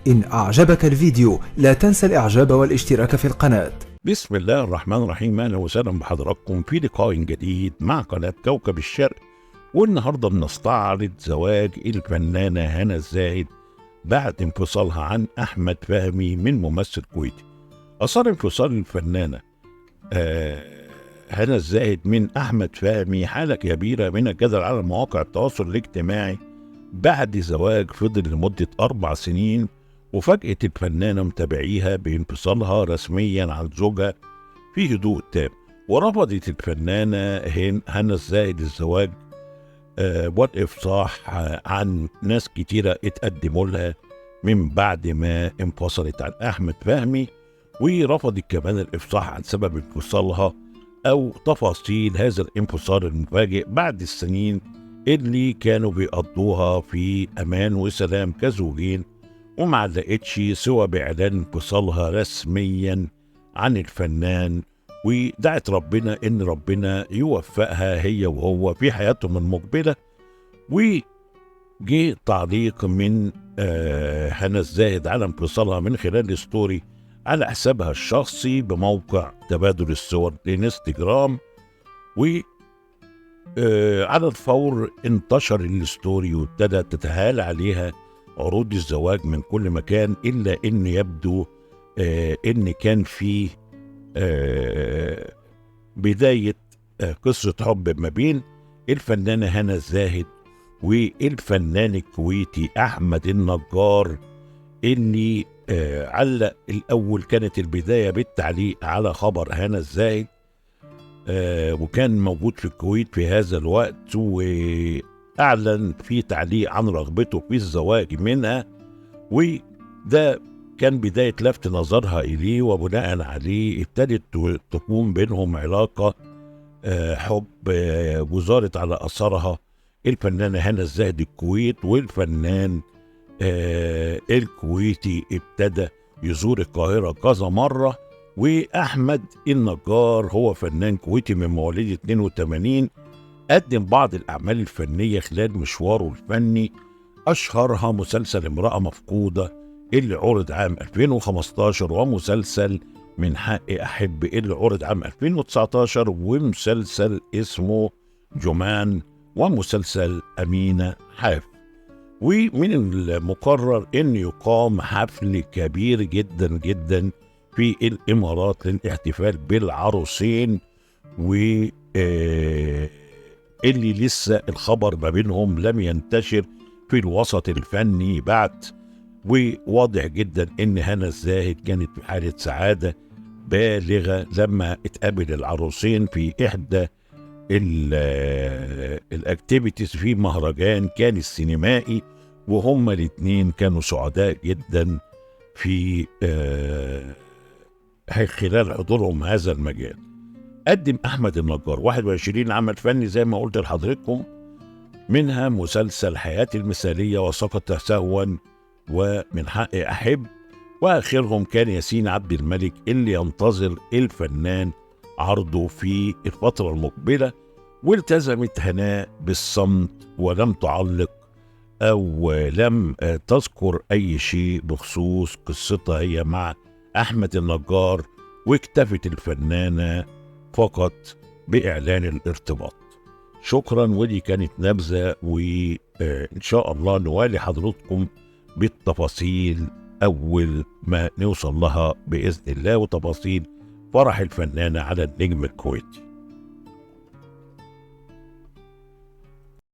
إن أعجبك الفيديو لا تنسى الإعجاب والاشتراك في القناة. بسم الله الرحمن الرحيم. أهلا وسهلا بحضراتكم في لقاء جديد مع قناة كوكب الشرق. والنهاردة بنستعرض زواج الفنانة هنا الزاهد بعد انفصالها عن أحمد فهمي من ممثل كويتي. أثار انفصال الفنانة هنا الزاهد من أحمد فهمي حالة كبيرة من الجدل على مواقع التواصل الاجتماعي بعد زواج فضل لمدة 4 سنين، وفاجأت الفنانة متابعيها بانفصالها رسميا عن زوجها في هدوء تام. ورفضت الفنانة هنا الزاهد الزواج والإفصاح عن ناس كتيرة اتقدموا لها من بعد ما انفصلت عن أحمد فهمي، ورفضت كمان الإفصاح عن سبب انفصالها أو تفاصيل هذا الانفصال المفاجئ بعد السنين اللي كانوا بيقضوها في أمان وسلام كزوجين، وما علقتش سوى بإعلان انفصالها رسميا عن الفنان، ودعت ربنا إن ربنا يوفقها هي وهو في حياتهم المقبلة. وجي تعليق من هنا الزاهد على انفصالها من خلال ستوري على حسابها الشخصي بموقع تبادل الصور الانستجرام، و على الفور انتشر الستوري وابتدت تتهال عليها عروض الزواج من كل مكان، إلا إن يبدو إن كان في بداية قصة حب ما بين الفنانة هنا الزاهد والفنان الكويتي أحمد النجار، اللي علق الأول. كانت البداية بالتعليق على خبر هنا الزاهد، وكان موجود في الكويت في هذا الوقت، وأعلن في تعليق عن رغبته في الزواج منها، وده كان بداية لفت نظرها إليه، وبناء عليه ابتدت تكون بينهم علاقة حب وزارت على أثرها الفنانة هنا الزاهد الكويت، والفنان الكويتي ابتدى يزور القاهرة كذا مرة. وأحمد النجار هو فنان كويتي من مواليد 82، قدم بعض الأعمال الفنية خلال مشواره الفني، أشهرها مسلسل امرأة مفقودة اللي عرض عام 2015، ومسلسل من حق أحب اللي عرض عام 2019، ومسلسل اسمه جمان، ومسلسل أمينة حاف. ومن المقرر أن يقام حفل كبير جدا جدا في الإمارات للاحتفال بالعروسين، اللي لسه الخبر ما بينهم لم ينتشر في الوسط الفني بعد. وواضح جدا ان هنا الزاهد كانت في حالة سعادة بالغة لما اتقابل العروسين في احدى الاكتيفيتيز في مهرجان كان السينمائي، وهما الاتنين كانوا سعداء جدا في خلال حضورهم هذا المجال. قدم أحمد النجار 21 عمل فني زي ما قلت لحضرتكم، منها مسلسل حياتي المثالية وسقط سهوا ومن حق أحب، وآخرهم كان ياسين عبد الملك اللي ينتظر الفنان عرضه في الفترة المقبلة. والتزمت هناء بالصمت ولم تعلق أو لم تذكر أي شيء بخصوص قصتها هي مع أحمد النجار، واكتفت الفنانة فقط بإعلان الارتباط. شكرا، ودي كانت نبذة، وإن شاء الله نوالي حضراتكم بالتفاصيل أول ما نوصل لها بإذن الله، وتفاصيل فرح الفنانة على النجم الكويتي.